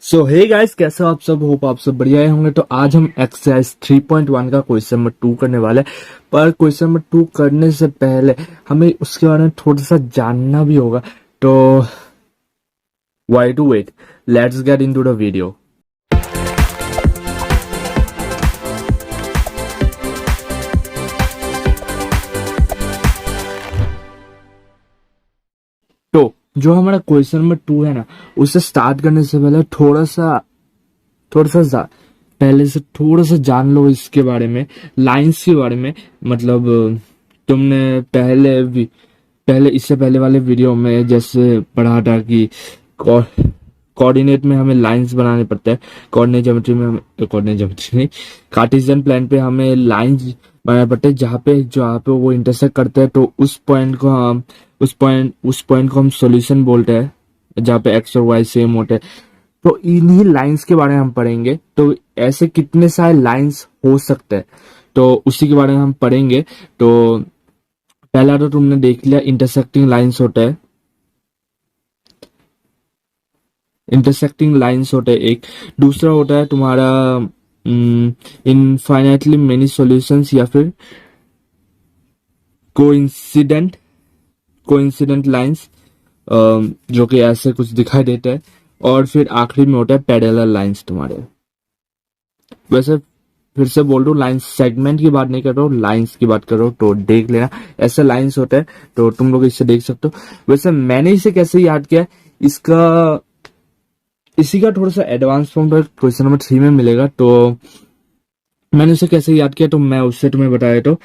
सो hey guys, कैसे हो आप सब। होप आप सब बढ़िया होंगे। तो आज हम एक्सरसाइज 3.1 का क्वेश्चन नंबर 2 करने वाले हैं। पर क्वेश्चन नंबर 2 करने से पहले हमें उसके बारे में थोड़ा सा जानना भी होगा। तो why to wait, let's get into the video. तो जो हमारा क्वेश्चन नंबर 2 है ना, उसे स्टार्ट करने से पहले थोड़ा सा पहले से थोड़ा सा जान लो इसके बारे में, लाइंस के बारे में। मतलब तुमने पहले इससे पहले वाले वीडियो में जैसे पढ़ा था कि कोऑर्डिनेट में हमें लाइंस बनाने पड़ते हैं। कोऑर्डिनेट ज्योमेट्री नहीं, कार्टेशियन प्लान पे हमें लाइंस बनाने पड़ते हैं जहाँ पे वो इंटरसेक्ट करते हैं। तो उस पॉइंट को हम सॉल्यूशन बोलते हैं, जहाँ पे एक्स और वाई सेम होते हैं। तो इन्हीं लाइंस के बारे में हम पढ़ेंगे। तो ऐसे कितने सारे लाइंस हो सकते हैं, तो उसी के बारे में हम पढ़ेंगे। तो पहला तो तुमने देख लिया, इंटरसेक्टिंग लाइंस होता है एक। दूसरा होता है तुम्हारा इनफाइनाइटली मेनी सॉल्यूशंस, या फिर कोइंसिडेंट लाइंस, जो कि ऐसे कुछ दिखाई देते हैं। और फिर आखिरी में होता है पैरेलल लाइंस तुम्हारे। वैसे फिर से बोल रहा हूँ, लाइंस सेगमेंट की बात नहीं कर रहा हूँ, लाइंस की बात कर रहा हूँ। तो देख लेना, ऐसे लाइंस होते हैं, तो तुम लोग इससे देख सकते हो। वैसे मैंने इसे कैसे याद किया, इसका इसी का थोड़ा सा एडवांस फॉर्म पर क्वेश्चन नंबर 3 में मिलेगा। तो मैंने उसे कैसे याद किया, तो मैं उससे तुम्हें बताया। तो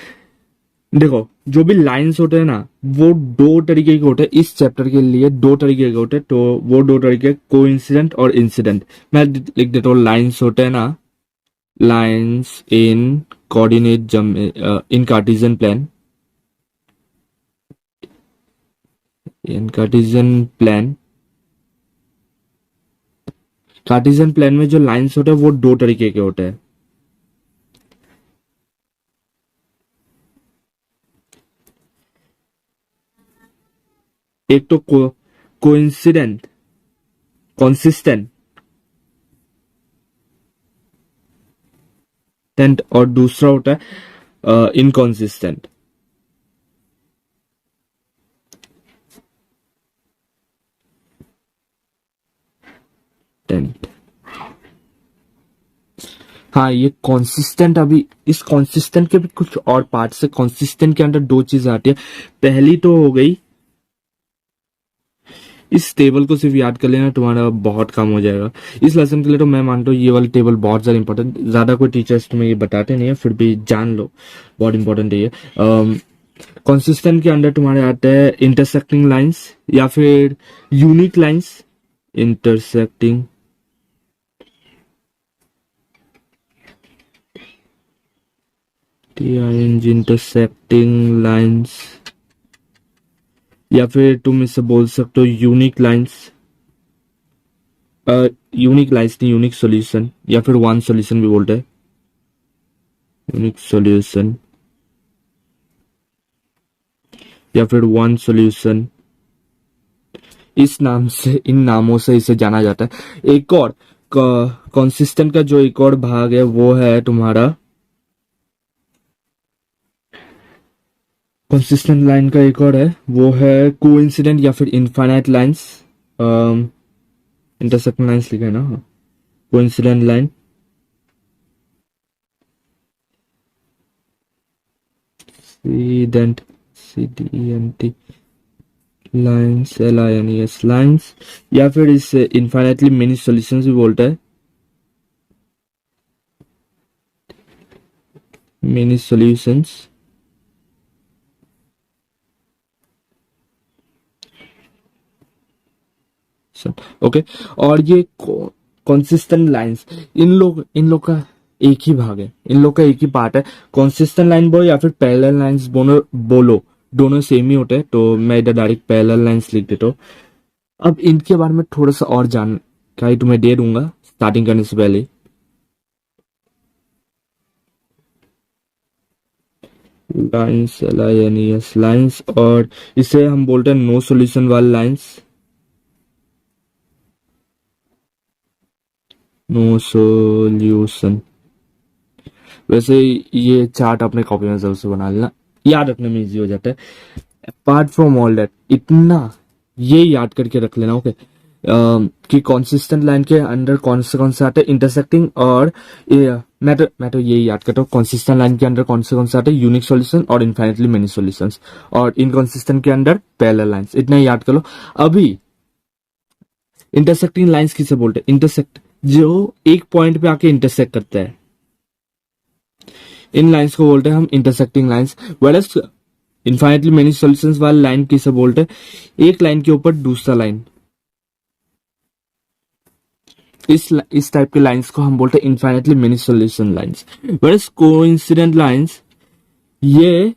देखो, जो भी लाइंस होते हैं ना, वो दो तरीके के होते हैं। इस चैप्टर के लिए दो तरीके के होते हैं। तो वो दो तरीके, कोइंसिडेंट और इंसिडेंट। मैं लिख देता हूँ, लाइंस होते हैं ना, lines in in Cartesian plan, Cartesian plan में जो लाइंस होते हैं वो दो तरीके के होते हैं। एक तो कोइंसिडेंट कंसिस्टेंट, और दूसरा होता है इनकॉन्सिस्टेंट। हाँ, ये कॉन्सिस्टेंट, अभी इस कॉन्सिस्टेंट के भी कुछ और पार्ट्स है। कॉन्सिस्टेंट के अंदर दो चीजें आती है। पहली तो हो गई, इस टेबल को सिर्फ याद कर लेना, तुम्हारा बहुत काम हो जाएगा इस लेसन के लिए। तो मैं मानता हूँ ये वाली टेबल बहुत ज्यादा इंपॉर्टेंट। ज्यादा कोई टीचर्स तुम्हें ये बताते नहीं है, फिर भी जान लो, बहुत इंपॉर्टेंट है ये। कॉन्सिस्टेंट के अंदर तुम्हारे आते हैं इंटरसेक्टिंग लाइंस, या फिर unique lines. Intersecting intersecting lines, या फिर तुम इसे बोल सकते हो यूनिक लाइंस। यूनिक लाइंस नहीं, यूनिक सॉल्यूशन, या फिर वन सॉल्यूशन भी बोलते हैं। यूनिक सॉल्यूशन या फिर वन सॉल्यूशन, इन नामों से इसे जाना जाता है। एक और कंसिस्टेंट का जो एक और भाग है, वो है तुम्हारा कंसिस्टेंट लाइन का एक और है, वो है कोइंसिडेंट या फिर इनफाइनाइट लाइंस। इंटरसेक्टिंग लाइंस लिखा है ना, कोइंसिडेंट लाइन, सीडेंट लाइंस, LINES लाइंस, या फिर इसे इनफाइनाइटली मेनी सॉल्यूशंस भी बोलता है। Many solutions, okay. और ये कंसिस्टेंट लाइंस, इन लोग का एक ही भाग है, इन लोग का एक ही पार्ट है। कंसिस्टेंट लाइन बोलो या फिर पैरेलल लाइंस बोलो, दोनों सेम ही होते हैं। तो मैं इधर डायरेक्ट पैरेलल लाइंस लिख देता हूँ। अब इनके बारे में थोड़ा सा और जानकारी तुम्हें दे दूंगा स्टार्टिंग करने से पहले। लाइंस, LINES लाइंस, और इसे हम बोलते हैं नो सॉल्यूशन वाले लाइंस। No solution. वैसे ये चार्ट अपने कॉपी में जरूर से बना लेना, याद रखने में इजी हो जाता है। अपार्ट फ्रॉम ऑल दैट, इतना ये याद करके रख लेना, ओके, कि कॉन्सिस्टेंट लाइन के अंदर कौन से आते हैं इंटरसेक्टिंग, और मैं तो यही याद करता हूँ, कॉन्सिस्टेंट लाइन के अंदर कौन से आते हैं यूनिक सॉल्यूशन और इनफाइनेटली मेनी सॉल्यूशंस, और इनकॉन्सिस्टेंट के अंदर पैरेलल लाइंस। इतना ही याद कर लो। अभी इंटरसेक्टिंग लाइंस किसे बोलते हैं? इंटरसेक्ट, जो एक पॉइंट पे आके इंटरसेक्ट करता है, इन लाइंस को बोलते हैं हम intersecting lines. Whereas infinitely many solutions वाली लाइन किसे बोलते हैं? एक लाइन के ऊपर दूसरा लाइन, इस टाइप के लाइंस को हम बोलते हैं infinitely many solution lines. Whereas coincident lines, ये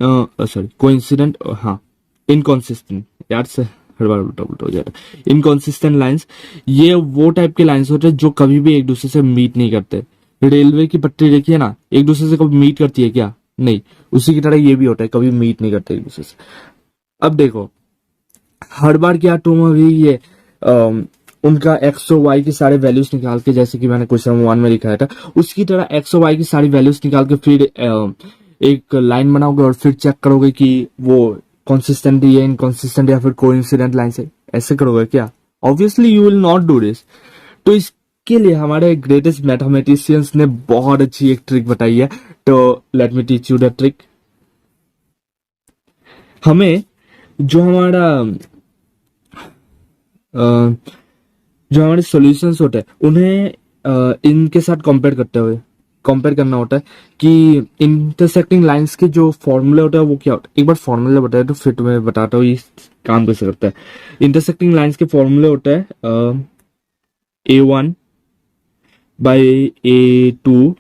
सॉरी कोइंसिडेंट, हाँ, इनकॉन्सिस्टेंट, यार से हर बार उल्टा उल्टा हो जाता है। इनकॉन्सिस्टेंट लाइंस, ये वो टाइप के लाइंस होते हैं जो कभी भी एक दूसरे से मीट नहीं करते। रेलवे की पटरी देखिए ना, एक दूसरे से कभी मीट करती है क्या? नहीं। उसी की तरह ये भी होता है, कभी मीट नहीं करते एक दूसरे से। अब देखो, हर बार क्या तुम अभी ये उनका एक्स और वाई की सारे वैल्यूज निकाल के, जैसे कि मैंने क्वेश्चन 1 में लिखा था, उसकी तरह एक्स और वाई की सारी वैल्यूज निकाल के फिर एक लाइन बनाओगे और फिर चेक करोगे कि वो कंसिस्टेंट है, इनकंसिस्टेंट, या फिर कोइंसिडेंट लाइन से, ऐसे करोगे क्या? Obviously you will not do this. तो इसके लिए हमारे ग्रेटेस्ट मैथमेटिशियंस ने बहुत अच्छी एक ट्रिक बताई है। तो let me teach you the trick. हमें जो हमारा जो हमारे सॉल्यूशंस होते हैं उन्हें इनके साथ कंपेयर करना होता है कि इंटरसेक्टिंग लाइंस के जो फॉर्मूले होता है वो क्या होता है। एक बार फॉर्मूले बताया तो फिर तुम्हें बताता हूँ ये काम कैसे करता है। इंटरसेक्टिंग लाइंस के फॉर्मूले होता है A1 by A2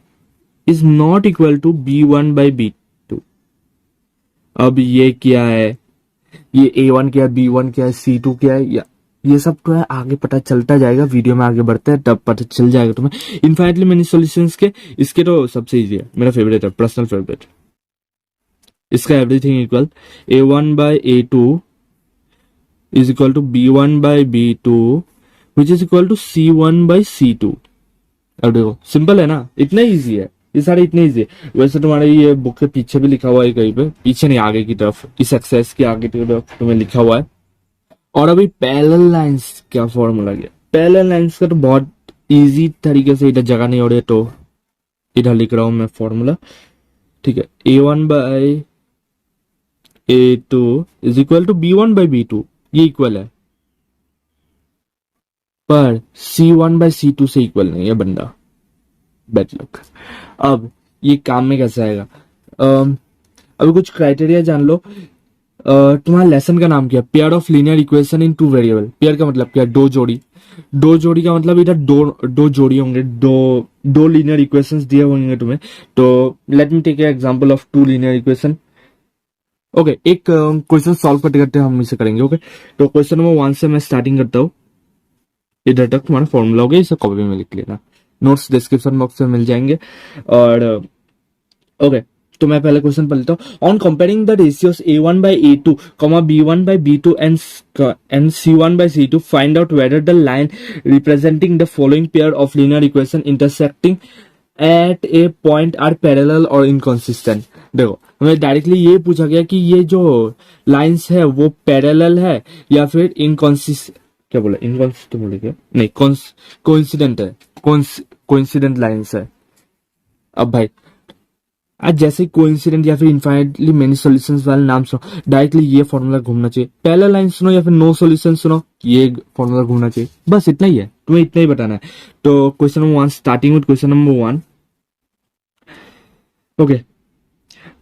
is not equal to B1 by B2। अब ये क्या है, ये A1 क्या है, B1 क्या है, C2 क्या है, या ये सब तो है आगे पता चलता जाएगा, वीडियो में आगे बढ़ते हैं तब पता चल जाएगा तुम्हें। इनफाइनेटली मेनी सॉल्यूशंस के इसके तो सबसे इजी है, मेरा फेवरेट है, पर्सनल फेवरेट। इसका everything equal A1 by A2 is equal to B1 by B2 which is equal to C1 by C2। अब देखो सिंपल है ना, इतना इजी है, ये सारे इतने इजी है। वैसे तुम्हारे ये बुक के पीछे भी लिखा हुआ है कहीं पे, पीछे नहीं आगे की तरफ, इस एक्सरसाइज के आगे की तरफ तुम्हें लिखा हुआ है। और अभी पैरेलल लाइंस क्या फॉर्मूला गया, पैरेलल लाइंस का तो बहुत इजी तरीके से, इधर जगह नहीं हो रही है तो इधर लिख रहा हूं मैं फॉर्मूला, ठीक है। A1 by A2 is equal to B1 by B2, ये इक्वल है, पर C1 बाई C2 से इक्वल नहीं है बंदा, बैड लक। अब ये काम में कैसे आएगा? अभी कुछ क्राइटेरिया जान लो। तुम्हारा लेसन का नाम क्या है? Pair of linear equation in two variable. Pair का मतलब क्या है? दो जोड़ी। दो जोड़ी का मतलब इधर दो जोड़ी होंगे, दो लीनियर इक्वेशंस दिए होंगे तुम्हें। तो let me take example of two linear equation. Okay, एक क्वेश्चन सॉल्व करते करते हम इसे करेंगे। ओके, तो क्वेश्चन नंबर 1 से मैं स्टार्टिंग करता हूँ, इधर तक तुम्हारा फॉर्मूला हो गया, इसे कॉपी में लिख लेना, नोट्स डिस्क्रिप्शन बॉक्स में मिल जाएंगे। और ओके, तो मैं पहले क्वेश्चन पढ़ लेता हूँ। On comparing the ratios A1 by A2, B1 by B2 and C1 by C2, find out whether the line representing the following pair of linear equation intersecting at a point are parallel or inconsistent। देखो, हमें directly ये पूछा गया कि ये जो lines है वो पैरेलल है या फिर क्या बोला, इनकॉन्सिस्टेंट बोले क्या? नहीं, कोइंसिडेंट है, कोइंसिडेंट लाइंस है। अब भाई आज जैसे कोइंसिडेंट या फिर इनफाइनाइटली मेनी सॉल्यूशंस वाले नाम सुनो, डायरेक्टली ये फॉर्मूला घूमना चाहिए। पहला लाइन सुनो या फिर नो सॉल्यूशन सुनो, ये फॉर्मूला घूमना चाहिए, बस इतना ही है, तुम्हें इतना ही बताना है। तो question number 1, starting with question number 1। Okay,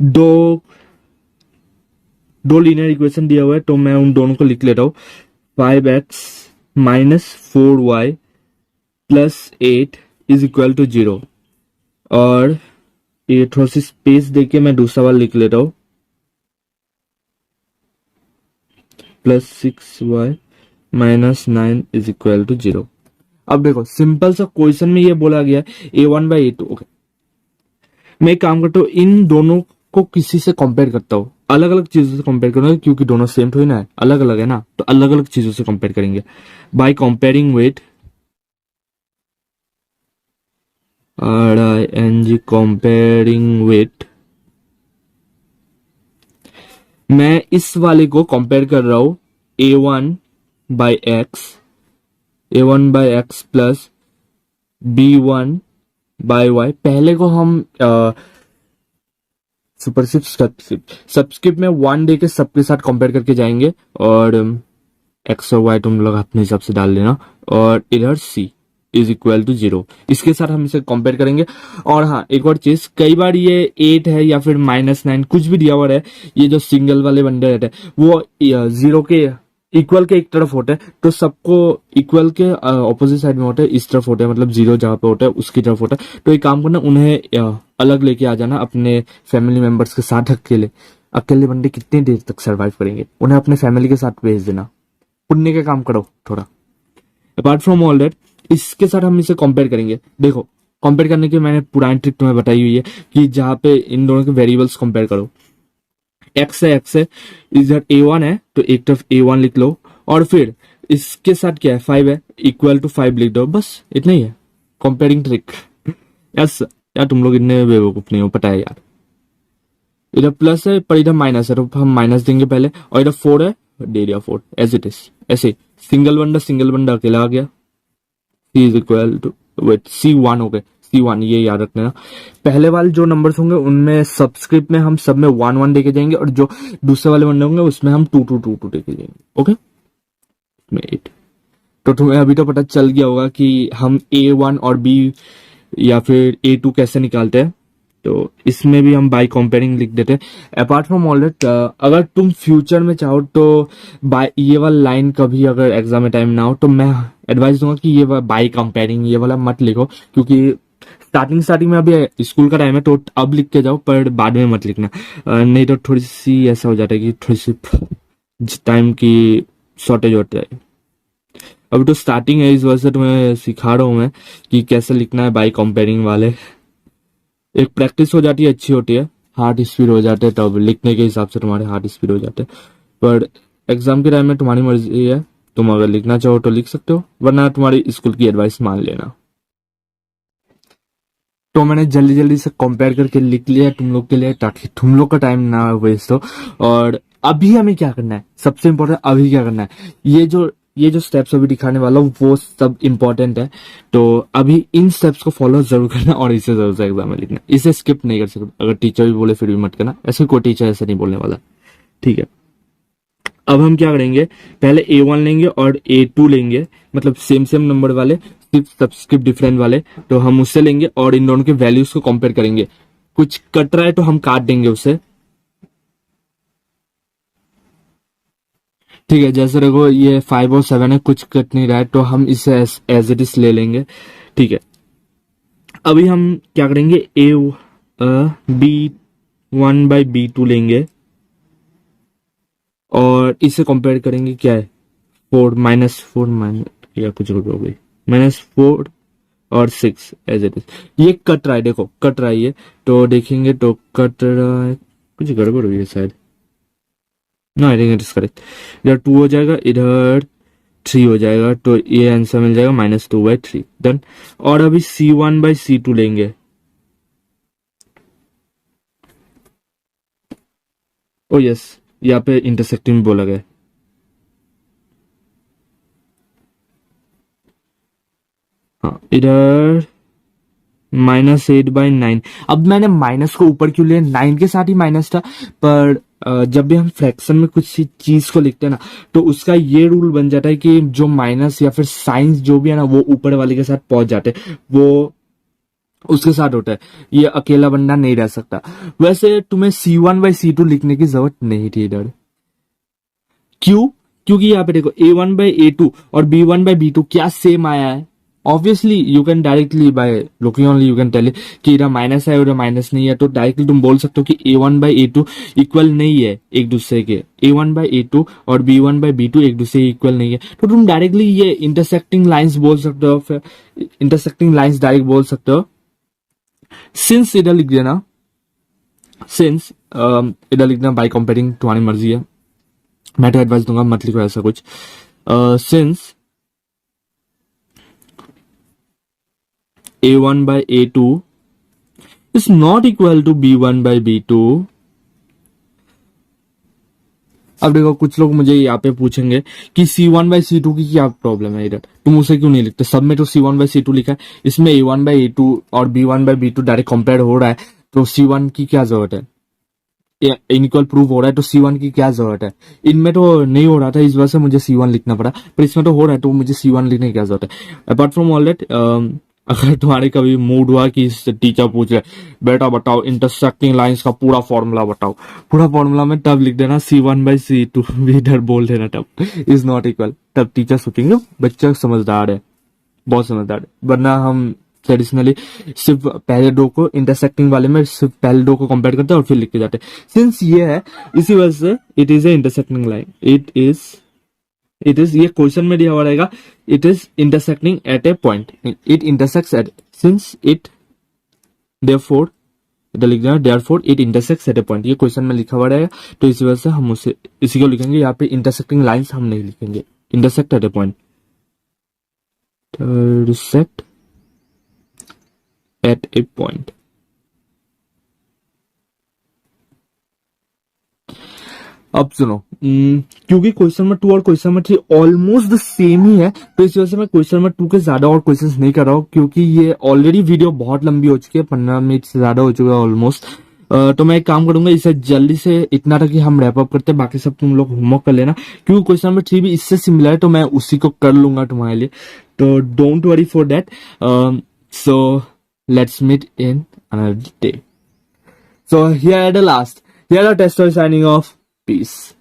दो लीनियर इक्वेशन दिया हुआ है, तो मैं उन दोनों को लिख लेता हूं। 5x minus 4y plus 8 is equal to 0। और ये थोड़ा सी स्पेस देके मैं दूसरा वाला लिख लेता हूं, plus 6y minus 9 is equal to 0। अब देखो, सिंपल सा क्वेश्चन में ये बोला गया A1 बाई A2। ओके, मैं एक काम करता हूँ, इन दोनों को किसी से कंपेयर करता हूँ, अलग अलग चीजों से कंपेयर करूंगा, क्योंकि दोनों सेम थोड़ी ना है, अलग अलग है ना, तो अलग अलग चीजों से कंपेयर करेंगे। By comparing with RING comparing with, मैं इस वाले को कंपेयर कर रहा हूं A1 by X plus B1 by Y। पहले को हम सुपरस्क्रिप्ट सबस्क्रिप्ट में 1 दे के सबके साथ कंपेयर करके जाएंगे, और एक्स और वाई तुम लोग अपने हिसाब से डाल लेना, और इधर C इज इक्वल टू 0, इसके साथ हम इसे कंपेयर करेंगे। और हाँ, एक और चीज, कई बार ये 8 है या फिर -9 कुछ भी दिया हुआ है, ये जो सिंगल वाले बंडे रहते हैं वो 0 के इक्वल के एक तरफ होते हैं, तो सबको इक्वल के ऑपोजिट साइड में होते हैं, इस तरफ होते हैं, मतलब 0 जहां पे होता है उसकी तरफ होता है। तो एक काम करना, उन्हें अलग लेके आ जाना अपने फैमिली मेंबर्स के साथ। अकेले अकेले बंदे कितनी देर तक सरवाइव करेंगे, उन्हें अपने फैमिली के साथ भेज देना, पुण्य का काम करो थोड़ा। अपार्ट फ्रॉम ऑल दैट, इसके साथ हम इसे कंपेयर करेंगे। देखो, कंपेयर करने की मैंने पुरानी ट्रिक तुम्हें बताई हुई है कि जहां पे इन दोनों के वेरिएबल्स कंपेयर करो। एक्स है, इधर A1 है तो एक तरफ A1 लिख लो, और फिर इसके साथ क्या है, 5 है, इक्वल टू 5 लिख दो, बस इतना ही है कंपेयरिंग ट्रिक। यस यार, तुम लोग इतने बेवकूफ नहीं हो, पता है यार। इधर प्लस है पर इधर माइनस है, तो हम माइनस देंगे पहले, और इधर 4 है, दे दिया 4 एज इट इज। ऐसे सिंगल बंदा अकेला आ गया, C is equal to with C1 हो गए, C1 ये याद रखना ना। पहले वाले जो नंबर्स होंगे उनमें सबस्क्रिप्ट में हम सब में 1 1 देके जाएंगे, और जो दूसरे वाले बंदे होंगे उसमें हम 2 2 2 2 देके जाएंगे। ओके, 8। तो तुम्हें अभी तो पता चल गया होगा कि हम A1 और B या फिर A2 कैसे निकालते हैं, तो इसमें भी हम बाय कंपेयरिंग लिख देते हैं। अपार्ट फ्रॉम ऑल दैट, अगर तुम फ्यूचर में चाहो तो बाय ये वाला लाइन कभी अगर एग्जाम में टाइम ना हो, तो मैं एडवाइस दूंगा कि ये बाय कंपेयरिंग ये वाला मत लिखो, क्योंकि स्टार्टिंग में अभी स्कूल का टाइम है, तो अब लिख के जाओ, पर बाद में मत लिखना, नहीं तो थोड़ी सी ऐसा हो जाता है कि थोड़ी सी टाइम की शॉर्टेज होता है। अभी तो स्टार्टिंग है, इस वजह से तुम्हें सिखा रहा हूं मैं कि कैसे लिखना है बाय कंपेयरिंग वाले। एक प्रैक्टिस हो जाती है, अच्छी होती है, हार्ट स्पीड हो जाते हैं, तब लिखने के हिसाब से तुम्हारे हार्ट स्पीड हो जाते हैं। पर एग्जाम के टाइम में तुम्हारी मर्जी है, तुम अगर लिखना चाहो तो लिख सकते हो, वरना तुम्हारी स्कूल की एडवाइस मान लेना। तो मैंने जल्दी जल्दी से कंपेयर करके लिख लिया तुम लोग के लिए, ताकि तुम लोग का टाइम ना वेस्ट हो। और अभी हमें क्या करना है, सबसे इंपॉर्टेंट अभी क्या करना है, ये जो स्टेप्स अभी दिखाने वाला हूँ वो सब इंपॉर्टेंट है। तो अभी इन स्टेप्स को फॉलो जरूर करना, और इसे जरूर से एग्जाम में लिखना, इसे स्किप नहीं कर सकते। अगर टीचर भी बोले फिर भी मत करना, ऐसे कोई टीचर ऐसे नहीं बोलने वाला, ठीक है। अब हम क्या करेंगे, पहले A1 लेंगे और A2 लेंगे, मतलब सेम सेम नंबर वाले, सिर्फ सबस्क्रिप्ट डिफरेंट वाले, तो हम उससे लेंगे और इन दोनों के वैल्यूज को कंपेयर करेंगे। कुछ कट रहा है तो हम काट देंगे उसे, ठीक है। जैसे देखो ये 5 और 7 है, कुछ कट नहीं रहा है, तो हम इसे एज इट इज ले लेंगे, ठीक है। अभी हम क्या करेंगे, B1 by B2 लेंगे और इसे कंपेयर करेंगे, क्या है 4 -4 माइनस या कुछ हो गई, -4 और 6 एज इट इज। ये कट रहा है, देखो कट रहा है ये, तो देखेंगे तो कट रहा है, कुछ गड़बड़ हुई है शायद, ना I think it is correct. इधर 2 हो जाएगा, इधर 3 हो जाएगा, तो ये आंसर मिल जाएगा -2/3, डन। और अभी C1/C2 लेंगे, ओ यस, यहाँ पे इंटरसेक्टिंग बोला गया, हाँ इधर -8/9। अब मैंने माइनस को ऊपर क्यों लिया, 9 के साथ ही माइनस था, पर जब भी हम फ्रैक्शन में कुछ चीज को लिखते हैं ना, तो उसका ये रूल बन जाता है कि जो माइनस या फिर साइंस जो भी है ना, वो ऊपर वाले के साथ पहुंच जाते हैं, वो उसके साथ होता है, ये अकेला बंदा नहीं रह सकता। वैसे तुम्हें C1/C2 लिखने की जरूरत नहीं थी इधर, क्यों, क्योंकि यहाँ पे देखो A1/A2 और B1/B2 क्या सेम आया है। Obviously you can directly by looking only you can tell कि इधर माइनस है उधर माइनस नहीं है, तो डायरेक्टली तुम बोल सकते हो कि A1/A2 इक्वल नहीं है एक दूसरे के, A1/A2 और B1/B2 एक दूसरे के इक्वल नहीं है, तो तुम डायरेक्टली ये इंटरसेक्टिंग लाइंस बोल सकते हो, फिर इंटरसेक्टिंग लाइंस डायरेक्ट बोल सकते हो। सिंस इधर लिख देना, सिंस इधर लिखना बाय कंपेयरिंग, तुम्हारी मर्जी है, मैं तो एडवाइस दूंगा मत लिखो ऐसा कुछ। Since A1 by A2 is not equal to B1 by B2। अब देखो कुछ लोग मुझे यहाँ पे पूछेंगे कि C1 by C2 की क्या प्रॉब्लम है इधर, तुम उसे क्यों नहीं लिखते, सब में तो C1 by C2 लिखा है, इसमें A1 by A2 और B1 by B2 direct compare हो रहा है, तो C1 की क्या जरूरत है, इनइक्वल प्रूव हो रहा है तो C1 की क्या जरूरत है। इनमें तो नहीं हो रहा था, इस वजह से मुझे C1 लिखना पड़ा, पर इसमें तो हो रहा है तो मुझे C1 लिखने की क्या जरूरत है। अपार्ट फ्रॉम ऑल दैट, अगर तुम्हारे कभी मूड हुआ कि टीचर पूछ रहे बेटा बताओ इंटरसेक्टिंग लाइंस का पूरा फॉर्मूला बताओ, पूरा फॉर्मूला में तब लिख देना C1 by C2 भी इधर बोल देना, तब इज नॉट इक्वल, तब टीचर सोचेंगे बच्चा समझदार है, बहुत समझदार है। वरना हम ट्रेडिशनली सिर्फ पहले दो को इंटरसेक्टिंग वाले में सिर्फ पहले दो को कंपेयर करते हैं और फिर लिख के जाते हैं। सिंस ये है इसी वजह से it is a intersecting line, it is ये क्वेश्चन में दिया हुआ रहेगा, it is intersecting at a point, it intersects at, since it therefore इधर लिख देना therefore it intersects at a point, ये क्वेश्चन में लिखा हुआ रहेगा, तो इसी वजह से हम उसे इसी को लिखेंगे, यहाँ पे इंटरसेक्टिंग लाइंस हम नहीं लिखेंगे, intersect at a point, intersect at a point। अब सुनो, क्योंकि क्वेश्चन नंबर 2 और question number 3 almost the same ही है, तो इस वजह से मैं क्वेश्चन नंबर 2 के ज्यादा और क्वेश्चंस नहीं कर रहा हूं, क्योंकि ये ऑलरेडी वीडियो बहुत लंबी हो चुकी है, 15 मिनट से ज्यादा हो चुका है ऑलमोस्ट। तो मैं एक काम करूंगा, इसे जल्दी से इतना तक ही हम रैप अप करते हैं, बाकी सब तुम लोग होमवर्क कर लेना, क्योंकि क्वेश्चन नंबर 3 भी इससे सिमिलर है, तो मैं उसी को कर लूंगा तुम्हारे लिए, तो don't worry for that. So let's meet in another day. So here at the last, here are testers signing off. Peace.